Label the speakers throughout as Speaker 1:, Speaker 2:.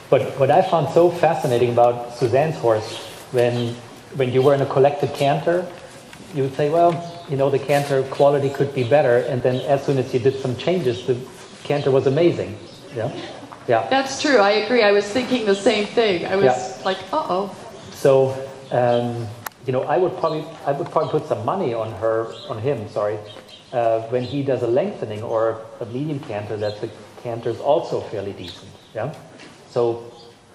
Speaker 1: But what I found so fascinating about Suzanne's horse, when you were in a collected canter, you would say, well, you know, the canter quality could be better, and then as soon as you did some changes, the canter was amazing. Yeah, yeah.
Speaker 2: That's true. I agree. I was thinking the same thing. I was like, uh-oh.
Speaker 1: So, you know, I would probably put some money on him. When he does a lengthening or a medium canter, that the canter is also fairly decent. Yeah. So,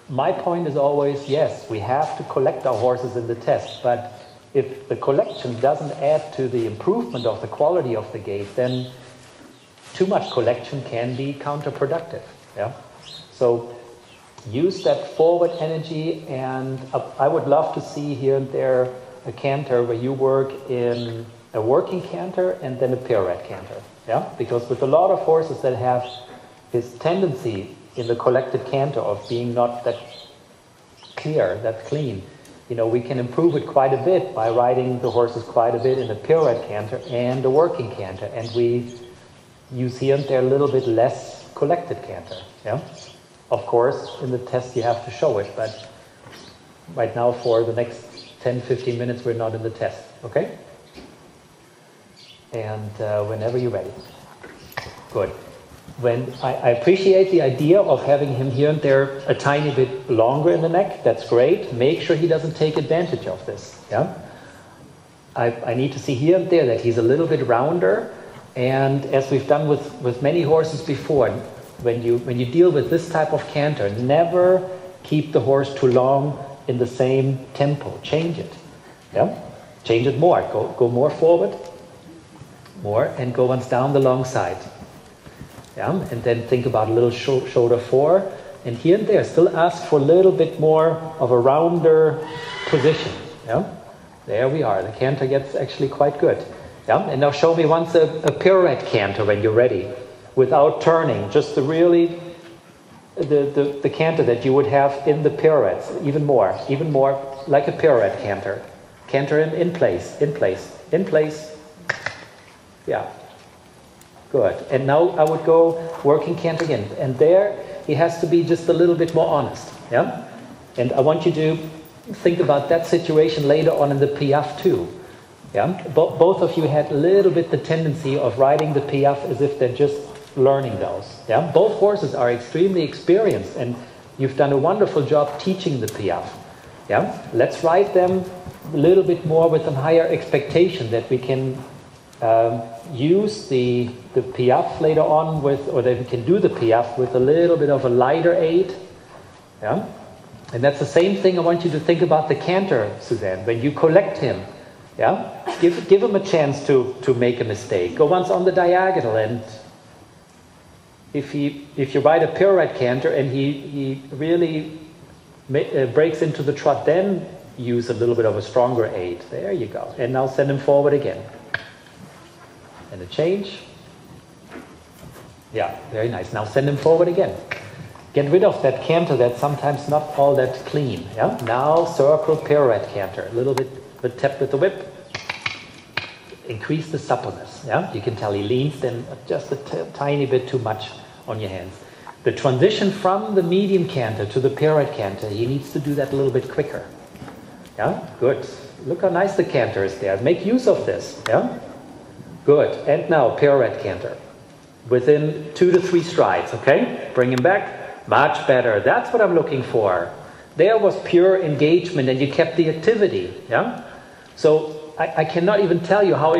Speaker 1: my point is always, yes, we have to collect our horses in the test, but if the collection doesn't add to the improvement of the quality of the gait, then too much collection can be counterproductive. Yeah. So use that forward energy, and I would love to see here and there a canter where you work in a working canter and then a pirouette canter. Yeah. Because with a lot of horses that have this tendency in the collected canter of being not that clear, that clean, you know, we can improve it quite a bit by riding the horses quite a bit in a pirouette canter and a working canter, and we use here and there a little bit less collected canter. Yeah. Of course, in the test you have to show it, but right now for the next 10-15 minutes we're not in the test. Okay? And whenever you're ready. Good. When I appreciate the idea of having him here and there a tiny bit longer in the neck. That's great. Make sure he doesn't take advantage of this. Yeah. I need to see here and there that he's a little bit rounder. And as we've done with many horses before, when you deal with this type of canter, never keep the horse too long in the same tempo. Change it. Yeah. Change it more. Go more forward, more, and go once down the long side. Yeah, and then think about a little shoulder four, and here and there still ask for a little bit more of a rounder position. Yeah, there we are. The canter gets actually quite good. Yeah, and now show me once a pirouette canter when you're ready, without turning, just the canter that you would have in the pirouettes, even more like a pirouette canter. Canter in place. Yeah. Good. And now I would go working canter again. And there he has to be just a little bit more honest. Yeah? And I want you to think about that situation later on in the Piaffe too. Yeah? Both of you had a little bit the tendency of riding the Piaffe as if they're just learning those. Yeah? Both horses are extremely experienced, and you've done a wonderful job teaching the Piaffe. Yeah? Let's ride them a little bit more with a higher expectation that we can use the Piaffe later on or that we can do the Piaffe with a little bit of a lighter aid. Yeah? And that's the same thing I want you to think about the canter, Suzanne. When you collect him, yeah? Give him a chance to make a mistake. Go once on the diagonal, and if you ride a pirouette canter and he really breaks into the trot, then use a little bit of a stronger aid. There you go. And now send him forward again. And a change. Yeah, very nice. Now send him forward again. Get rid of that canter that's sometimes not all that clean. Yeah. Now circle pirouette canter. A little bit of a tap with the whip. Increase the suppleness. Yeah. You can tell he leans then just a tiny bit too much on your hands. The transition from the medium canter to the pirouette canter, he needs to do that a little bit quicker. Yeah. Good. Look how nice the canter is there. Make use of this. Yeah. Good. And now pirouette canter. Within 2 to 3 strides, okay? Bring him back. Much better. That's what I'm looking for. There was pure engagement and you kept the activity, yeah? So I cannot even tell you how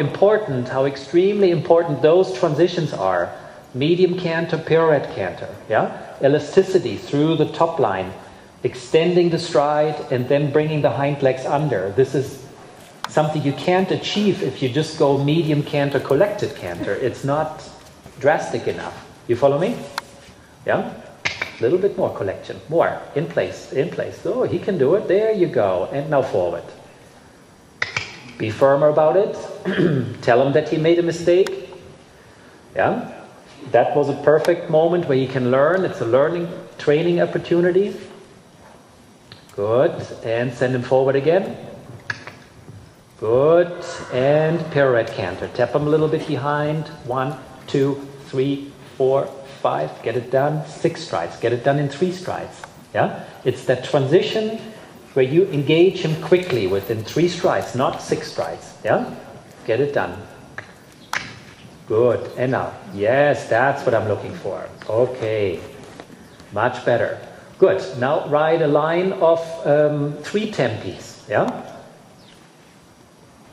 Speaker 1: extremely important those transitions are. Medium canter, pirouette canter, yeah? Elasticity through the top line. Extending the stride and then bringing the hind legs under. This is something you can't achieve if you just go medium canter, collected canter. It's not drastic enough. You follow me? Yeah? A little bit more collection. More. In place. Oh, he can do it. There you go. And now forward. Be firmer about it. Tell him that he made a mistake. Yeah? That was a perfect moment where he can learn. It's a learning, training opportunity. Good. And send him forward again. Good. And pirouette canter. Tap him a little bit behind. 1, 2, 3, 4, 5. Get it done. 6 strides. Get it done in 3 strides. Yeah? It's that transition where you engage him quickly within 3 strides, not 6 strides. Yeah? Get it done. Good. And now, yes, that's what I'm looking for. Okay. Much better. Good. Now write a line of 3 tempis. Yeah?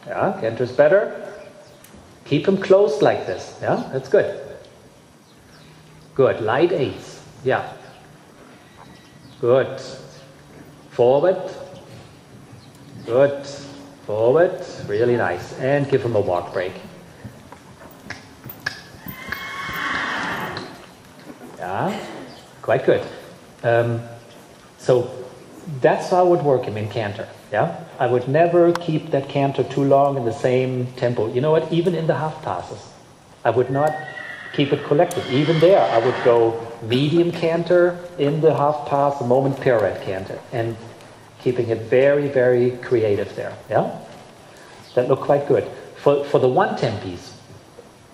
Speaker 1: Yeah, canter's better. Keep him closed like this. Yeah, that's good. Good. Light 8s. Yeah. Good. Forward. Good. Forward. Really nice. And give him a walk break. Yeah, quite good. So that's how I would work him in canter. Yeah, I would never keep that canter too long in the same tempo. You know what? Even in the half passes, I would not keep it collected. Even there, I would go medium canter in the half pass, a moment pirouette canter, and keeping it very, very creative there. Yeah, that looked quite good. For the 1 tempis,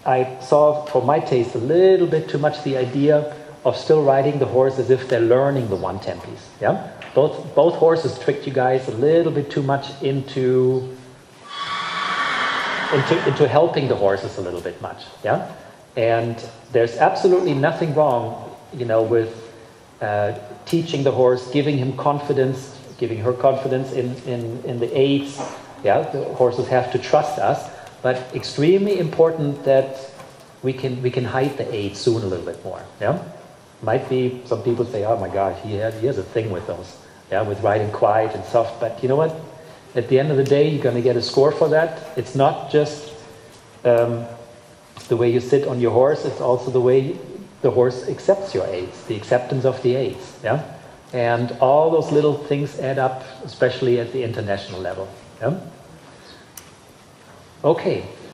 Speaker 1: I saw, for my taste, a little bit too much the idea of still riding the horse as if they're learning the 1 tempis. Yeah, both horses tricked you guys a little bit too much into helping the horses a little bit much. Yeah, and there's absolutely nothing wrong, you know, with teaching the horse, giving him confidence, giving her confidence in the aids. Yeah, the horses have to trust us. But extremely important that we can hide the aids soon a little bit more. Yeah, might be some people say, oh my God, he has a thing with those. Yeah, with riding quiet and soft. But you know what? At the end of the day, you're going to get a score for that. It's not just the way you sit on your horse. It's also the way the horse accepts your aids, the acceptance of the aids. Yeah, and all those little things add up, especially at the international level. Yeah. Okay.